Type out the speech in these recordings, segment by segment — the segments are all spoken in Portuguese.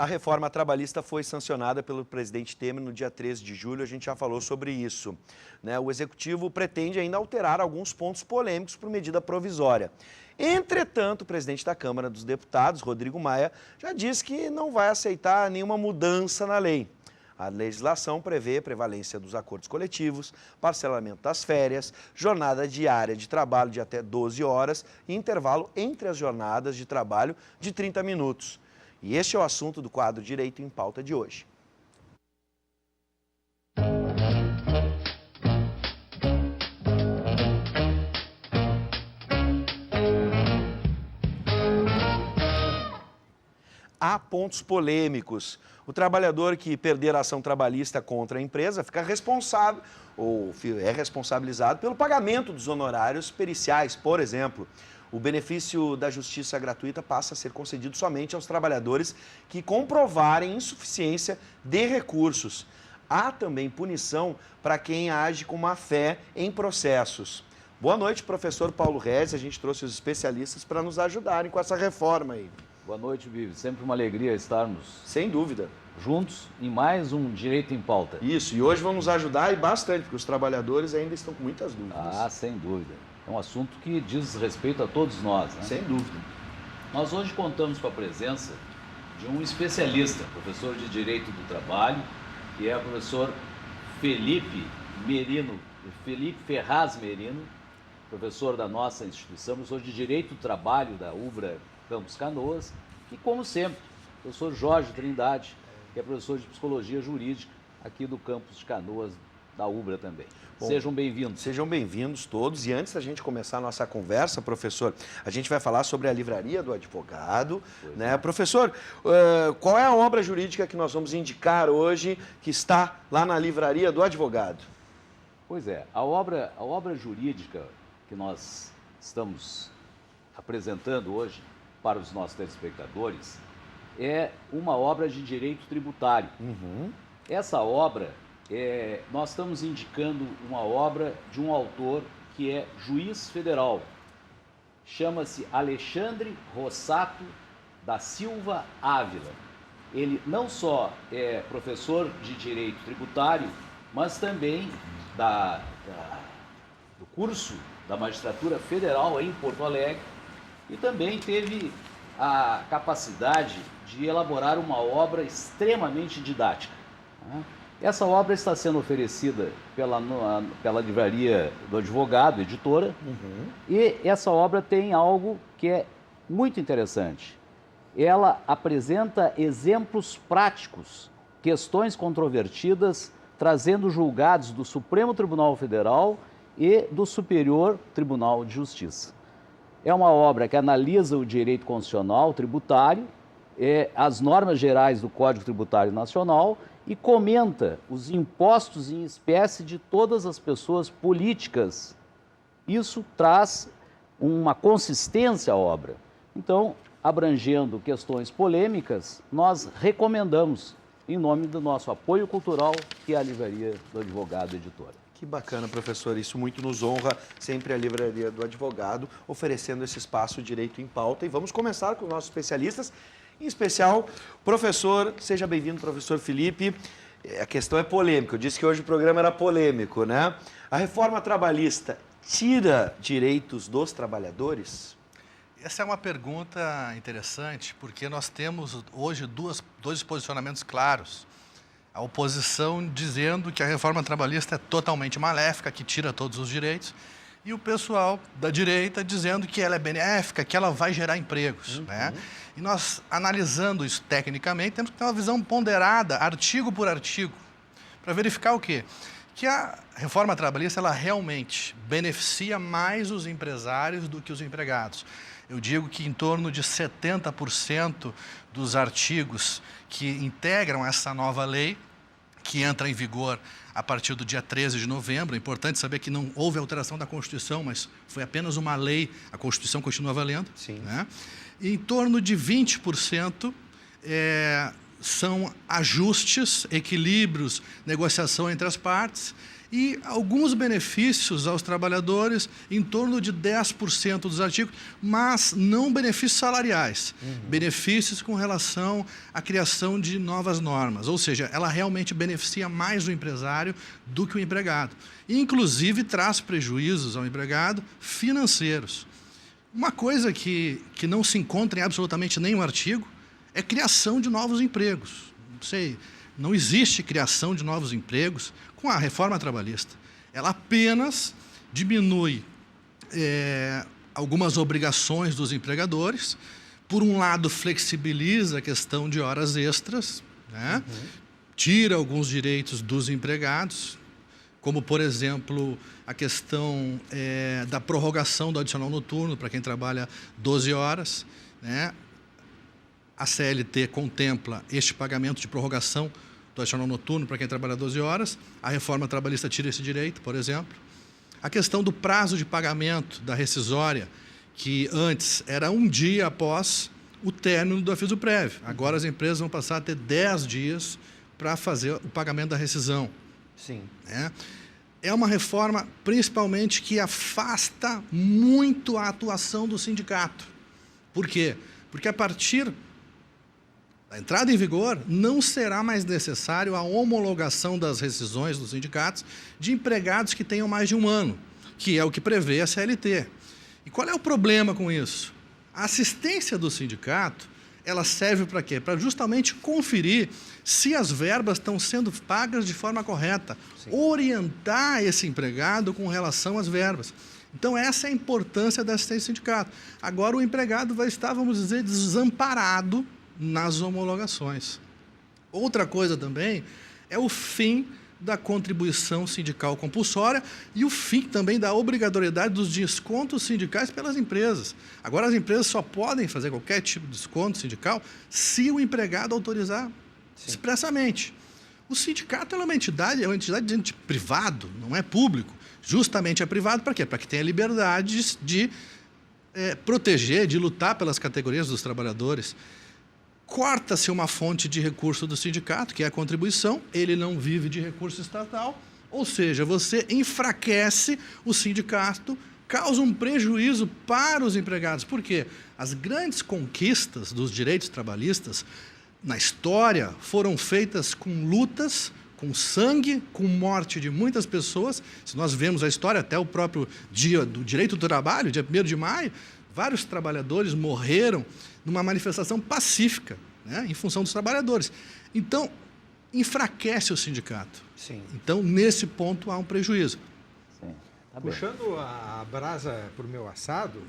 A reforma trabalhista foi sancionada pelo presidente Temer no dia 13 de julho, a gente já falou sobre isso, né? O Executivo pretende ainda alterar alguns pontos polêmicos por medida provisória. Entretanto, o presidente da Câmara dos Deputados, Rodrigo Maia, já disse que não vai aceitar nenhuma mudança na lei. A legislação prevê prevalência dos acordos coletivos, parcelamento das férias, jornada diária de trabalho de até 12 horas e intervalo entre as jornadas de trabalho de 30 minutos. E este é o assunto do quadro Direito em Pauta de hoje. Há pontos polêmicos. O trabalhador que perder a ação trabalhista contra a empresa fica responsável ou é responsabilizado pelo pagamento dos honorários periciais, por exemplo. O benefício da justiça gratuita passa a ser concedido somente aos trabalhadores que comprovarem insuficiência de recursos. Há também punição para quem age com má fé em processos. Boa noite, professor Paulo Rez. A gente trouxe os especialistas para nos ajudarem com essa reforma aí. Boa noite, Vivi. Sempre uma alegria estarmos, sem dúvida, juntos em mais um Direito em Pauta. Isso, e hoje vamos nos ajudar e bastante, porque os trabalhadores ainda estão com muitas dúvidas. Ah, sem dúvida. É um assunto que diz respeito a todos nós, né? Sem dúvida. Nós hoje contamos com a presença de um especialista, professor de Direito do Trabalho, que é o professor Felipe Ferraz Merino, professor da nossa instituição, professor de Direito do Trabalho da UBRA Campus Canoas, e como sempre, o professor Jorge Trindade, que é professor de Psicologia Jurídica aqui do Campus de Canoas, da UBRA também. Bom, sejam bem-vindos. Sejam bem-vindos todos. E antes da gente começar a nossa conversa, professor, a gente vai falar sobre a Livraria do Advogado, né? Professor, qual é a obra jurídica que nós vamos indicar hoje, que está lá na Livraria do Advogado? Pois é, a obra jurídica que nós estamos apresentando hoje para os nossos telespectadores é uma obra de direito tributário. Essa obra, nós estamos indicando uma obra de um autor que é juiz federal. Chama-se Alexandre Rossato da Silva Ávila. Ele não só é professor de direito tributário, mas também do curso da Magistratura Federal em Porto Alegre, e também teve a capacidade de elaborar uma obra extremamente didática. Essa obra está sendo oferecida pela Livraria do Advogado, editora, e essa obra tem algo que é muito interessante. Ela apresenta exemplos práticos, questões controvertidas, trazendo julgados do Supremo Tribunal Federal e do Superior Tribunal de Justiça. É uma obra que analisa o direito constitucional tributário, as normas gerais do Código Tributário Nacional e comenta os impostos em espécie de todas as pessoas políticas. Isso traz uma consistência à obra. Então, abrangendo questões polêmicas, nós recomendamos, em nome do nosso apoio cultural, que é a Livraria do Advogado Editora. Que bacana, professor. Isso muito nos honra, sempre a Livraria do Advogado, oferecendo esse espaço Direito em Pauta. E vamos começar com os nossos especialistas, em especial, professor, seja bem-vindo, professor Felipe. A questão é polêmica, eu disse que hoje o programa era polêmico, né? A reforma trabalhista tira direitos dos trabalhadores? Essa é uma pergunta interessante, porque nós temos hoje dois posicionamentos claros. A oposição dizendo que a reforma trabalhista é totalmente maléfica, que tira todos os direitos, e o pessoal da direita dizendo que ela é benéfica, que ela vai gerar empregos, né? E nós, analisando isso tecnicamente, temos que ter uma visão ponderada, artigo por artigo, para verificar o quê? Que a reforma trabalhista, ela realmente beneficia mais os empresários do que os empregados. Eu digo que em torno de 70% dos artigos que integram essa nova lei, que entra em vigor a partir do dia 13 de novembro, é importante saber que não houve alteração da Constituição, mas foi apenas uma lei, a Constituição continua valendo. Sim. Né? E em torno de 20% são ajustes, equilíbrios, negociação entre as partes e alguns benefícios aos trabalhadores, em torno de 10% dos artigos, mas não benefícios salariais, benefícios com relação à criação de novas normas, ou seja, ela realmente beneficia mais o empresário do que o empregado. Inclusive, traz prejuízos ao empregado financeiros. Uma coisa que não se encontra em absolutamente nenhum artigo é criação de novos empregos. Não existe criação de novos empregos com a reforma trabalhista. Ela apenas diminui algumas obrigações dos empregadores. Por um lado, flexibiliza a questão de horas extras, né? Tira alguns direitos dos empregados, como, por exemplo, a questão da prorrogação do adicional noturno para quem trabalha 12 horas, né? A CLT contempla este pagamento de prorrogação do adicional noturno para quem trabalha 12 horas. A reforma trabalhista tira esse direito, por exemplo. A questão do prazo de pagamento da rescisória, que antes era 1 dia após o término do aviso prévio. Agora as empresas vão passar a ter 10 dias para fazer o pagamento da rescisão. Sim. É uma reforma, principalmente, que afasta muito a atuação do sindicato. Por quê? Porque a partir da entrada em vigor, não será mais necessário a homologação das rescisões dos sindicatos de empregados que tenham mais de 1 ano, que é o que prevê a CLT. E qual é o problema com isso? A assistência do sindicato, ela serve para quê? Para justamente conferir se as verbas estão sendo pagas de forma correta, orientar esse empregado com relação às verbas. Então, essa é a importância da assistência do sindicato. Agora, o empregado vai estar, vamos dizer, desamparado nas homologações. Outra coisa também é o fim da contribuição sindical compulsória e o fim também da obrigatoriedade dos descontos sindicais pelas empresas. Agora, as empresas só podem fazer qualquer tipo de desconto sindical se o empregado autorizar expressamente. O sindicato é uma entidade de ente privado, não é público. Justamente é privado para quê? Para que tenha liberdade de proteger, de lutar pelas categorias dos trabalhadores. Corta-se uma fonte de recurso do sindicato, que é a contribuição, ele não vive de recurso estatal, ou seja, você enfraquece o sindicato, causa um prejuízo para os empregados. Por quê? As grandes conquistas dos direitos trabalhistas na história foram feitas com lutas, com sangue, com morte de muitas pessoas. Se nós vemos a história, até o próprio dia do direito do trabalho, dia 1º de maio, vários trabalhadores morreram numa manifestação pacífica, né, em função dos trabalhadores. Então, enfraquece o sindicato. Sim. Então, nesse ponto, há um prejuízo. Sim. Tá Puxando a brasa para o meu assado,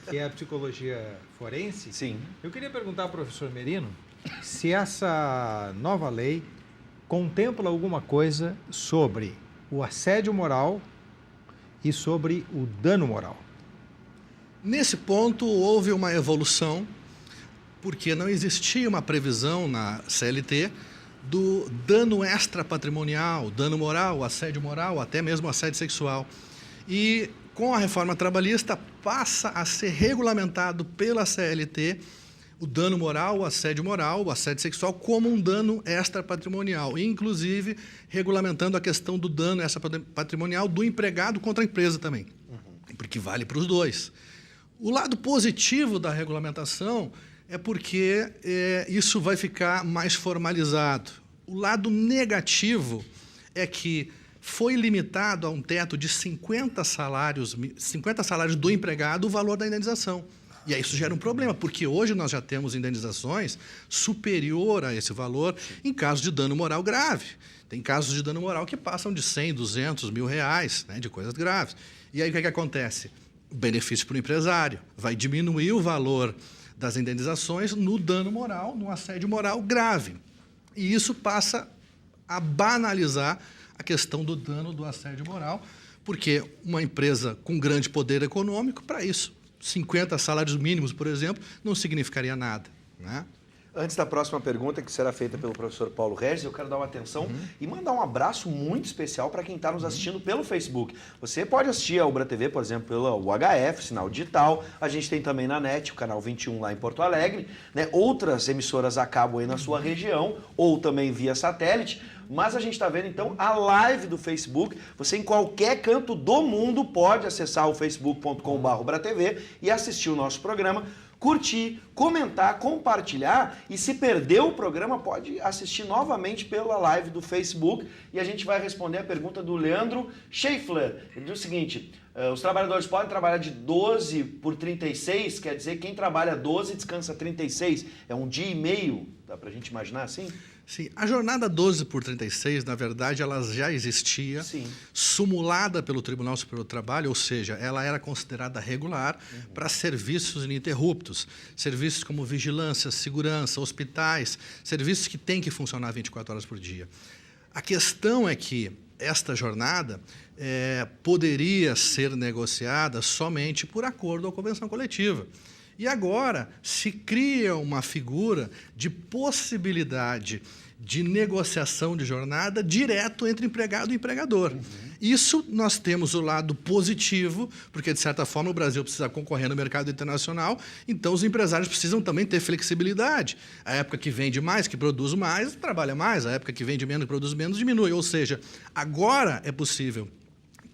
que é a psicologia forense, Sim. eu queria perguntar ao professor Merino se essa nova lei contempla alguma coisa sobre o assédio moral e sobre o dano moral. Nesse ponto, houve uma evolução, porque não existia uma previsão na CLT do dano extrapatrimonial, dano moral, assédio moral, até mesmo assédio sexual. E, com a reforma trabalhista, passa a ser regulamentado pela CLT o dano moral, o assédio sexual, como um dano extrapatrimonial, inclusive regulamentando a questão do dano extrapatrimonial do empregado contra a empresa também, porque vale para os dois. O lado positivo da regulamentação é porque isso vai ficar mais formalizado. O lado negativo é que foi limitado a um teto de 50 salários do empregado o valor da indenização. E aí isso gera um problema, porque hoje nós já temos indenizações superior a esse valor em casos de dano moral grave. Tem casos de dano moral que passam de 100, 200 mil reais, né, de coisas graves. E aí o que acontece? O benefício para o empresário vai diminuir o valor das indenizações no dano moral, no assédio moral grave. E isso passa a banalizar a questão do dano do assédio moral, porque uma empresa com grande poder econômico, para isso, 50 salários mínimos, por exemplo, não significaria nada, né? Antes da próxima pergunta, que será feita pelo professor Paulo Regis, eu quero dar uma atenção e mandar um abraço muito especial para quem está nos assistindo pelo Facebook. Você pode assistir a Ubra TV, por exemplo, pelo UHF, sinal digital. A gente tem também na NET, o canal 21 lá em Porto Alegre, né? Outras emissoras a cabo aí na sua região, ou também via satélite. Mas a gente está vendo, então, a live do Facebook. Você, em qualquer canto do mundo, pode acessar o facebook.com/ubratv e assistir o nosso programa, curtir, comentar, compartilhar, e se perdeu o programa, pode assistir novamente pela live do Facebook, e a gente vai responder a pergunta do Leandro Schaeffler. Ele diz o seguinte: os trabalhadores podem trabalhar de 12 por 36, quer dizer, quem trabalha 12 descansa 36, é um dia e meio, dá pra gente imaginar assim? Sim, a jornada 12 por 36, na verdade, ela já existia, sumulada pelo Tribunal Superior do Trabalho, ou seja, ela era considerada regular para serviços ininterruptos, serviços como vigilância, segurança, hospitais, serviços que têm que funcionar 24 horas por dia. A questão é que esta jornada poderia ser negociada somente por acordo ou convenção coletiva. E agora se cria uma figura de possibilidade de negociação de jornada direto entre empregado e empregador. Isso nós temos o lado positivo, porque, de certa forma, o Brasil precisa concorrer no mercado internacional, então os empresários precisam também ter flexibilidade. A época que vende mais, que produz mais, trabalha mais. A época que vende menos, que produz menos, diminui. Ou seja, agora é possível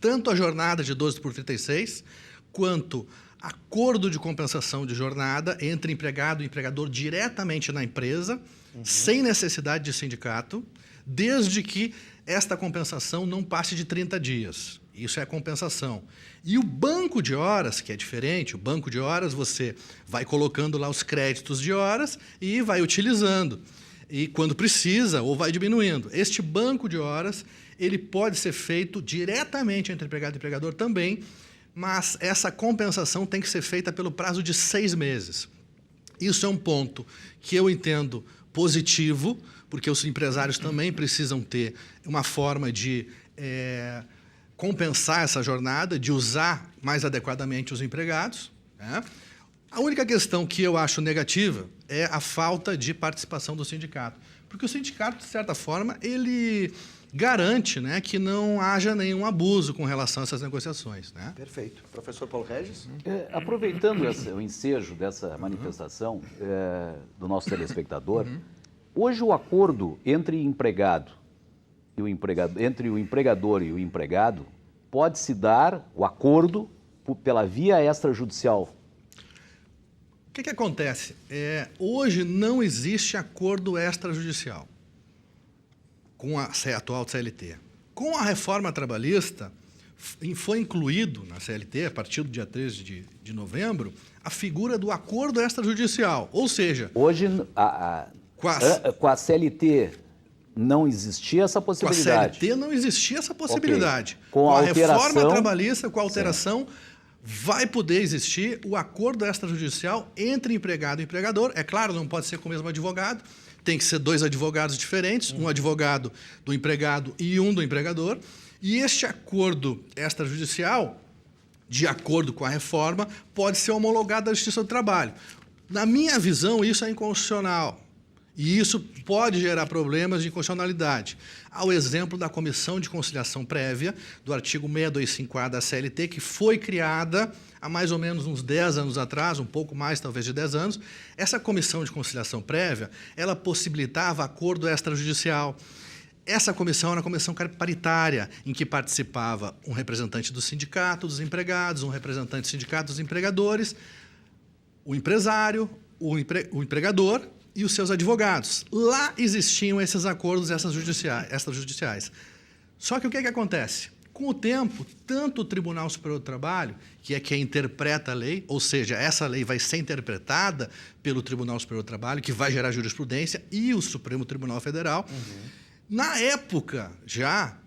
tanto a jornada de 12 por 36, quanto acordo de compensação de jornada entre empregado e empregador diretamente na empresa, sem necessidade de sindicato, desde que esta compensação não passe de 30 dias. Isso é a compensação. E o banco de horas, que é diferente, o banco de horas você vai colocando lá os créditos de horas e vai utilizando. E quando precisa, ou vai diminuindo. Este banco de horas, ele pode ser feito diretamente entre empregado e empregador também, mas essa compensação tem que ser feita pelo prazo de 6 meses. Isso é um ponto que eu entendo positivo, porque os empresários também precisam ter uma forma de compensar essa jornada, de usar mais adequadamente os empregados, né? A única questão que eu acho negativa é a falta de participação do sindicato, porque o sindicato, de certa forma, ele garante, né, que não haja nenhum abuso com relação a essas negociações, né? Perfeito. Professor Paulo Regis? Aproveitando o ensejo dessa manifestação do nosso telespectador, hoje o acordo entre entre o empregador e o empregado pode-se dar o acordo pela via extrajudicial. O que acontece? Hoje não existe acordo extrajudicial com a atual CLT. Com a reforma trabalhista, foi incluído na CLT, a partir do dia 13 de novembro, a figura do acordo extrajudicial. Ou seja... Hoje, com a CLT não existia essa possibilidade. Com a CLT não existia essa possibilidade. Okay. Com a reforma trabalhista, com a alteração, vai poder existir o acordo extrajudicial entre empregado e empregador. É claro, não pode ser com o mesmo advogado, tem que ser 2 advogados diferentes, um advogado do empregado e um do empregador. E este acordo extrajudicial, de acordo com a reforma, pode ser homologado à Justiça do Trabalho. Na minha visão, isso é inconstitucional. E isso pode gerar problemas de inconstitucionalidade. Ao exemplo da Comissão de Conciliação Prévia, do artigo 625A da CLT, que foi criada há mais ou menos uns 10 anos atrás, um pouco mais talvez de 10 anos. Essa Comissão de Conciliação Prévia, ela possibilitava acordo extrajudicial. Essa comissão era uma comissão paritária, em que participava um representante do sindicato dos empregados, um representante do sindicato dos empregadores, o empresário, o empregador e os seus advogados. Lá existiam esses acordos extrajudiciais. Só que o que acontece? Com o tempo, tanto o Tribunal Superior do Trabalho, que é quem interpreta a lei, ou seja, essa lei vai ser interpretada pelo Tribunal Superior do Trabalho, que vai gerar jurisprudência, e o Supremo Tribunal Federal, na época já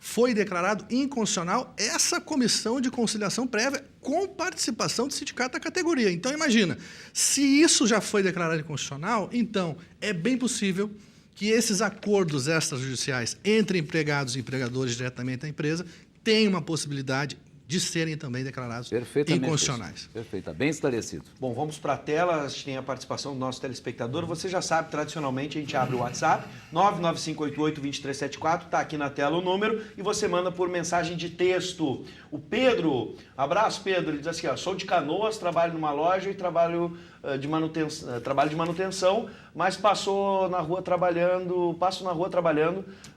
foi declarado inconstitucional essa comissão de conciliação prévia com participação do sindicato da categoria. Então, imagina, se isso já foi declarado inconstitucional, então é bem possível que esses acordos extrajudiciais entre empregados e empregadores diretamente da empresa tenham uma possibilidade de serem também declarados Perfeitamente inconstitucionais. isso. Perfeito, bem esclarecido. Bom, vamos para a tela, a gente tem a participação do nosso telespectador. Você já sabe, tradicionalmente a gente abre o WhatsApp, 99588-2374, está aqui na tela o número, e você manda por mensagem de texto. O Pedro, abraço Pedro, ele diz assim, ó, sou de Canoas, trabalho numa loja e trabalho de manutenção, mas passo na rua trabalhando,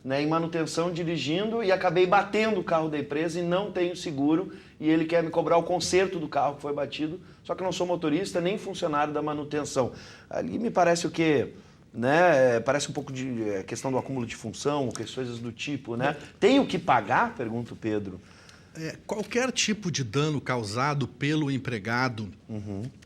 né, em manutenção, dirigindo, e acabei batendo o carro da empresa e não tenho seguro, e ele quer me cobrar o conserto do carro que foi batido, só que eu não sou motorista nem funcionário da manutenção. Ali me parece o quê? Né? Parece um pouco de questão do acúmulo de função, coisas do tipo, né? Tenho que pagar? Pergunta o Pedro. Qualquer tipo de dano causado pelo empregado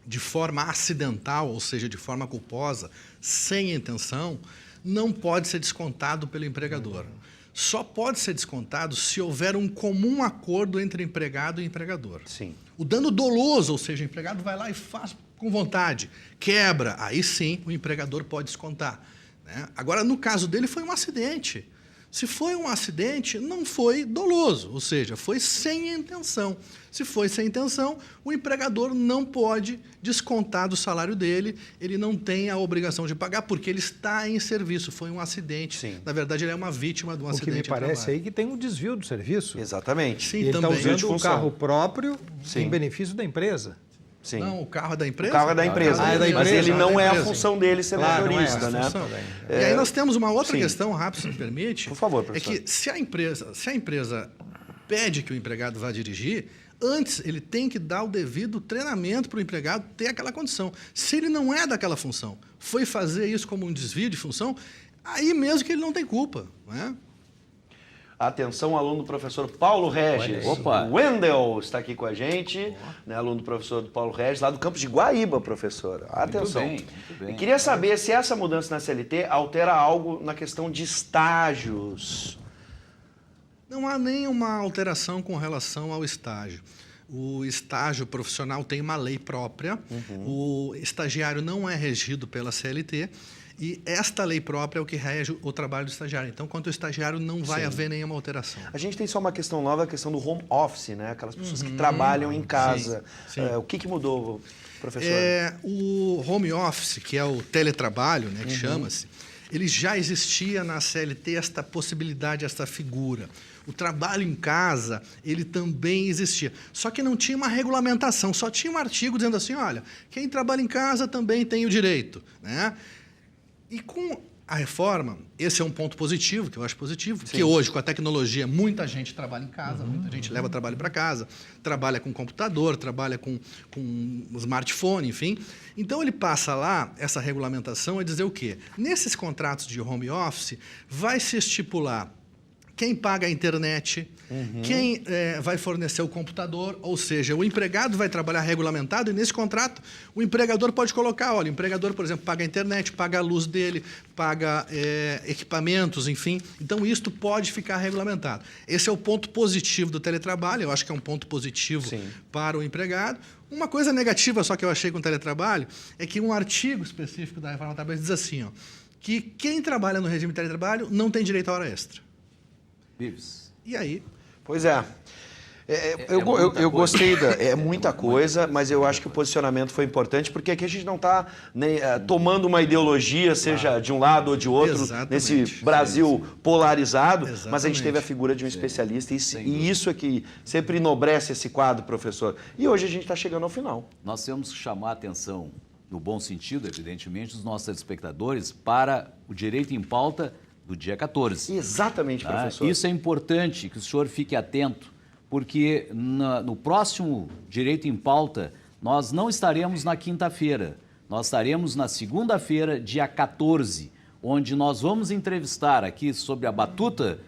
de forma acidental, ou seja, de forma culposa, sem intenção, não pode ser descontado pelo empregador. Só pode ser descontado se houver um comum acordo entre empregado e empregador. Sim. O dano doloso, ou seja, o empregado vai lá e faz com vontade, quebra, aí sim o empregador pode descontar, né? Agora, no caso dele, foi um acidente. Se foi um acidente, não foi doloso, ou seja, foi sem intenção. Se foi sem intenção, o empregador não pode descontar do salário dele, ele não tem a obrigação de pagar, porque ele está em serviço, foi um acidente. Sim. Na verdade, ele é uma vítima de um acidente. O que me parece aí que tem um desvio do serviço. Exatamente. Sim, Ele está também. usando o carro próprio Sim. em benefício da empresa. Sim. Não, o carro é da empresa? O carro é da empresa, Ah, é da mas empresa, ele não é a empresa. função dele ser motorista, Não é né? a função. E aí nós temos uma outra Sim. questão, rápido, se me permite. Por favor, professor. É que se a empresa pede que o empregado vá dirigir, antes ele tem que dar o devido treinamento para o empregado ter aquela condição. Se ele não é daquela função, foi fazer isso como um desvio de função, aí mesmo que ele não tem culpa, né? Atenção, aluno do professor Paulo Regis. Opa. O Wendel está aqui com a gente, né, aluno do professor Paulo Regis, lá do campus de Guaíba, professor. Atenção. Muito bem. Eu queria saber se essa mudança na CLT altera algo na questão de estágios. Não há nenhuma alteração com relação ao estágio. O estágio profissional tem uma lei própria, o estagiário não é regido pela CLT, e esta lei própria é o que rege o trabalho do estagiário. Então, quanto ao estagiário, não vai haver nenhuma alteração. A gente tem só uma questão nova, a questão do home office, né? Aquelas pessoas que trabalham em casa. Sim. O que mudou, professor? O home office, que é o teletrabalho, né, que chama-se, ele já existia na CLT esta possibilidade, esta figura. O trabalho em casa, ele também existia. Só que não tinha uma regulamentação, só tinha um artigo dizendo assim, olha, quem trabalha em casa também tem o direito, né? E com a reforma, esse é um ponto positivo, que eu acho positivo, porque hoje, com a tecnologia, muita gente trabalha em casa, muita gente leva trabalho para casa, trabalha com computador, trabalha com smartphone, enfim. Então, ele passa lá, essa regulamentação, a dizer o quê? Nesses contratos de home office, vai se estipular quem paga a internet, quem vai fornecer o computador, ou seja, o empregado vai trabalhar regulamentado e nesse contrato o empregador pode colocar, olha, o empregador, por exemplo, paga a internet, paga a luz dele, paga equipamentos, enfim. Então, isto pode ficar regulamentado. Esse é o ponto positivo do teletrabalho, eu acho que é um ponto positivo para o empregado. Uma coisa negativa só que eu achei com o teletrabalho é que um artigo específico da Reforma Trabalhista diz assim, ó, que quem trabalha no regime de teletrabalho não tem direito à hora extra. Vives. E aí? Pois é. Eu gostei é muita coisa, mas eu acho que o posicionamento foi importante, porque aqui a gente não está tomando uma ideologia, seja de um lado ou de outro, nesse Brasil polarizado, mas a gente teve a figura de um especialista, e isso é que sempre enobrece esse quadro, professor. E hoje a gente está chegando ao final. Nós temos que chamar a atenção, no bom sentido, evidentemente, dos nossos telespectadores, para o direito em pauta do dia 14. Exatamente, professor. Isso é importante que o senhor fique atento, porque no próximo Direito em Pauta, nós não estaremos na quinta-feira, nós estaremos na segunda-feira, dia 14, onde nós vamos entrevistar aqui sobre a batuta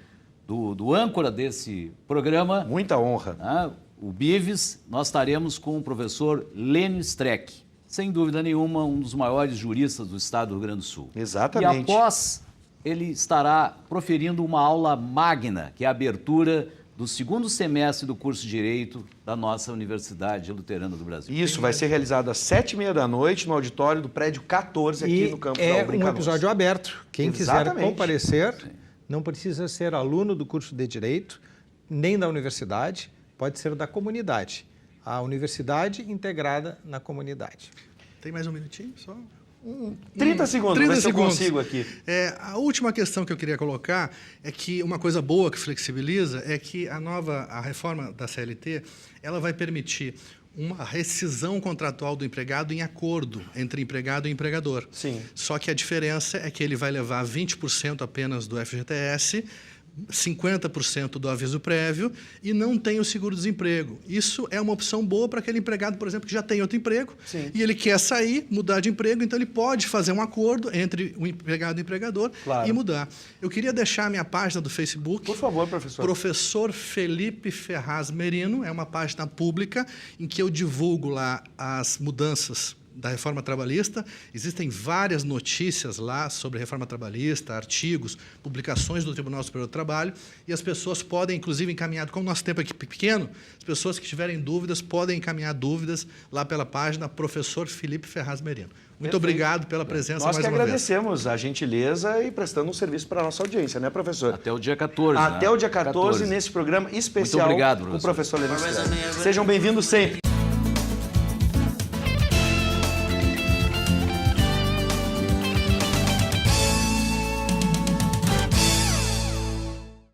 do âncora desse programa. Muita honra. O Bives, nós estaremos com o professor Lênio Streck, sem dúvida nenhuma, um dos maiores juristas do estado do Rio Grande do Sul. Exatamente. E após, ele estará proferindo uma aula magna, que é a abertura do segundo semestre do curso de Direito da nossa Universidade Luterana do Brasil. Isso vai ser realizado às 19h30 no auditório do prédio 14 aqui no campus da UBRI É um Canoas. episódio aberto. Quem Exatamente. quiser comparecer, não precisa ser aluno do curso de Direito, nem da universidade. pode ser da comunidade. A universidade integrada na comunidade. Tem mais um minutinho só? 30 segundos, 30 ver se eu segundos. consigo aqui. A última questão que eu queria colocar é que uma coisa boa que flexibiliza é que a reforma da CLT, ela vai permitir uma rescisão contratual do empregado em acordo entre empregado e empregador. Sim. Só que a diferença é que ele vai levar 20% apenas do FGTS, 50% do aviso prévio e não tem o seguro-desemprego. Isso é uma opção boa para aquele empregado, por exemplo, que já tem outro emprego. Sim. E ele quer sair, mudar de emprego, então ele pode fazer um acordo entre o empregado e o empregador Claro. e mudar. Eu queria deixar a minha página do Facebook. Por favor, professor. Professor Felipe Ferraz Merino, é uma página pública em que eu divulgo lá as mudanças da reforma trabalhista. Existem várias notícias lá sobre reforma trabalhista, artigos, publicações do Tribunal Superior do Trabalho, e as pessoas podem, inclusive, encaminhar, como o nosso tempo é pequeno, as pessoas que tiverem dúvidas podem encaminhar dúvidas lá pela página Professor Felipe Ferraz Merino. Muito obrigado pela presença Nós mais que uma vez. agradecemos a gentileza e prestando um serviço para a nossa audiência, né, professor? Até o dia 14. Até né? o dia 14, nesse programa especial Muito obrigado, com o professor Leandro Strelli. Sejam bem-vindos sempre.